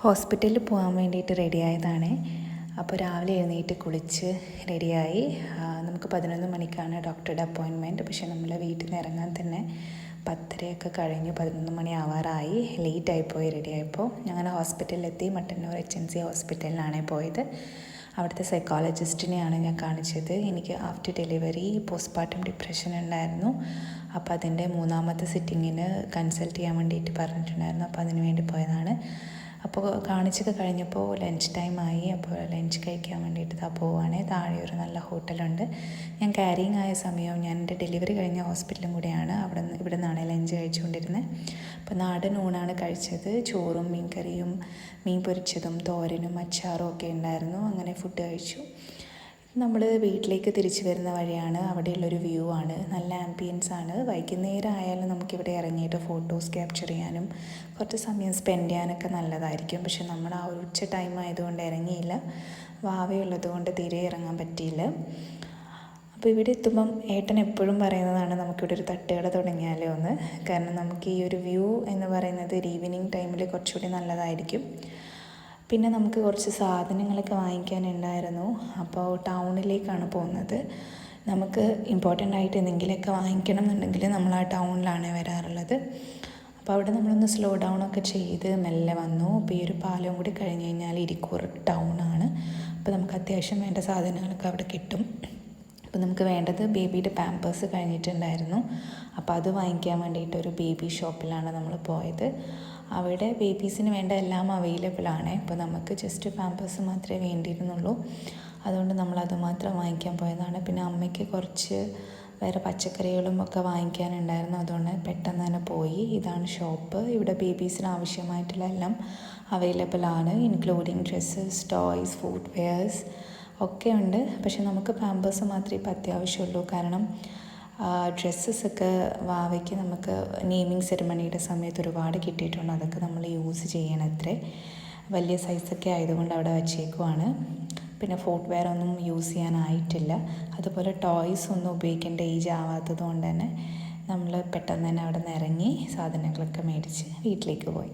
ഹോസ്പിറ്റലിൽ പോകാൻ വേണ്ടിയിട്ട് റെഡിയായതാണ്. അപ്പോൾ രാവിലെ എഴുന്നേറ്റ് കുളിച്ച് റെഡിയായി. നമുക്ക് 11 മണിക്കാണ് ഡോക്ടറുടെ അപ്പോയിൻമെൻറ്റ്. പക്ഷേ നമ്മൾ വീട്ടിൽ നിന്ന് ഇറങ്ങാൻ തന്നെ 10:30 കഴിഞ്ഞു. 11 മണി ആവാറായി. ലേറ്റായിപ്പോയി റെഡിയായപ്പോൾ. ഞങ്ങൾ ഹോസ്പിറ്റലിലെത്തി. മട്ടന്നൂർ HNC ഹോസ്പിറ്റലിലാണ് പോയത്. അവിടുത്തെ സൈക്കോളജിസ്റ്റിനെയാണ് ഞാൻ കാണിച്ചത്. എനിക്ക് ആഫ്റ്റർ ഡെലിവറി പോസ്റ്റ്മോർട്ടം ഡിപ്രഷൻ ഉണ്ടായിരുന്നു. അപ്പോൾ അതിൻ്റെ 3ാമത്തെ സിറ്റിങ്ങിന് കൺസൾട്ട് ചെയ്യാൻ വേണ്ടിയിട്ട് പറഞ്ഞിട്ടുണ്ടായിരുന്നു. അപ്പോൾ അതിന് വേണ്ടി പോയതാണ്. അപ്പോൾ കാണിച്ചൊക്കെ കഴിഞ്ഞപ്പോൾ ലഞ്ച് ടൈമായി. അപ്പോൾ ലഞ്ച് കഴിക്കാൻ വേണ്ടിയിട്ട് പോവുകയാണ്. താഴെ ഒരു നല്ല ഹോട്ടലുണ്ട്. ഞാൻ ക്യാരിങ് ആയ സമയം ഞാൻ എൻ്റെ ഡെലിവറി കഴിഞ്ഞ ഹോസ്പിറ്റലും കൂടെയാണ്. ഇവിടെ നിന്നാണ് ലഞ്ച് കഴിച്ചുകൊണ്ടിരുന്നത്. അപ്പോൾ നാടൻ ഊണാണ് കഴിച്ചത്. ചോറും മീൻകറിയും മീൻ പൊരിച്ചതും തോരനും അച്ചാറും ഒക്കെ ഉണ്ടായിരുന്നു. അങ്ങനെ ഫുഡ് കഴിച്ചു. നമ്മൾ വീട്ടിലേക്ക് തിരിച്ചു വരുന്ന വഴിയാണ്. അവിടെയുള്ളൊരു വ്യൂ ആണ്. നല്ല ആംബിയൻസ് ആണ്. വൈകുന്നേരം ആയാലും നമുക്കിവിടെ ഇറങ്ങിയിട്ട് ഫോട്ടോസ് ക്യാപ്ചർ ചെയ്യാനും കുറച്ച് സമയം സ്പെൻഡ് ചെയ്യാനൊക്കെ നല്ലതായിരിക്കും. പക്ഷെ നമ്മൾ ആ ഒരു ഉച്ച ടൈം ആയതുകൊണ്ട് ഇറങ്ങിയില്ല. വാവയുള്ളത് കൊണ്ട് തീരെ ഇറങ്ങാൻ പറ്റിയില്ല. അപ്പോൾ ഇവിടെ എത്തുമ്പം ഏട്ടൻ എപ്പോഴും പറയുന്നതാണ് നമുക്കിവിടെ ഒരു തട്ടുകട തുടങ്ങിയാലോ എന്ന്. കാരണം നമുക്ക് ഈ ഒരു വ്യൂ എന്ന് പറയുന്നത് ഒരു ഈവനിങ് ടൈമിൽ കുറച്ചുകൂടി നല്ലതായിരിക്കും. പിന്നെ നമുക്ക് കുറച്ച് സാധനങ്ങളൊക്കെ വാങ്ങിക്കാനുണ്ടായിരുന്നു. അപ്പോൾ ടൗണിലേക്കാണ് പോകുന്നത്. നമുക്ക് ഇമ്പോർട്ടൻ്റ് ആയിട്ട് എന്തെങ്കിലുമൊക്കെ വാങ്ങിക്കണം എന്നുണ്ടെങ്കിൽ നമ്മൾ ആ ടൗണിലാണ് വരാറുള്ളത്. അപ്പോൾ അവിടെ നമ്മളൊന്ന് സ്ലോ ഡൗൺ ഒക്കെ ചെയ്ത് മെല്ലെ വന്നു. അപ്പോൾ ഈ ഒരു പാലം കൂടി കഴിഞ്ഞ് കഴിഞ്ഞാൽ ഇരിക്കൂർ ടൗണാണ്. അപ്പോൾ നമുക്ക് അത്യാവശ്യം വേണ്ട സാധനങ്ങളൊക്കെ അവിടെ കിട്ടും. അപ്പോൾ നമുക്ക് വേണ്ടത് ബേബിയുടെ പാമ്പേഴ്സ് കഴിഞ്ഞിട്ടുണ്ടായിരുന്നു. അപ്പോൾ അത് വാങ്ങിക്കാൻ വേണ്ടിയിട്ട് ഒരു ബേബി ഷോപ്പിലാണ് നമ്മൾ പോയത്. അവിടെ ബേബീസിന് വേണ്ട എല്ലാം അവൈലബിൾ ആണ്. ഇപ്പോൾ നമുക്ക് ജസ്റ്റ് പാമ്പേഴ്സ് മാത്രമേ വേണ്ടിയിരുന്നുള്ളൂ. അതുകൊണ്ട് നമ്മളത് മാത്രം വാങ്ങിക്കാൻ പോയതാണ്. പിന്നെ അമ്മയ്ക്ക് കുറച്ച് വേറെ പച്ചക്കറികളും ഒക്കെ വാങ്ങിക്കാനുണ്ടായിരുന്നു. അതുകൊണ്ട് പെട്ടെന്ന് തന്നെ പോയി. ഇതാണ് ഷോപ്പ്. ഇവിടെ ബേബീസിന് ആവശ്യമായിട്ടുള്ള എല്ലാം അവൈലബിൾ ആണ്. Including dresses, toys, food wares ഒക്കെ ഉണ്ട്. പക്ഷെ നമുക്ക് പാമ്പേഴ്സ് മാത്രമേ ഇപ്പോൾ അത്യാവശ്യമുള്ളൂ. കാരണം ഡ്രസ്സസൊക്കെ വാവയ്ക്ക് നമുക്ക് നെയിമിങ് സെറിമണിയുടെ സമയത്ത് ഒരുപാട് കിട്ടിയിട്ടുണ്ട്. അതൊക്കെ നമ്മൾ യൂസ് ചെയ്യണത്രേ. വലിയ സൈസൊക്കെ ആയതുകൊണ്ട് അവിടെ വച്ചേക്കുവാണ്. പിന്നെ ഫുഡ് വെയർ ഒന്നും യൂസ് ചെയ്യാനായിട്ടില്ല. അതുപോലെ ടോയ്സ് ഒന്നും ഉപയോഗിക്കേണ്ട ഏജ് ആവാത്തത് കൊണ്ട് തന്നെ നമ്മൾ പെട്ടെന്ന് തന്നെ അവിടെ നിന്ന് ഇറങ്ങി സാധനങ്ങളൊക്കെ മേടിച്ച് വീട്ടിലേക്ക് പോയി.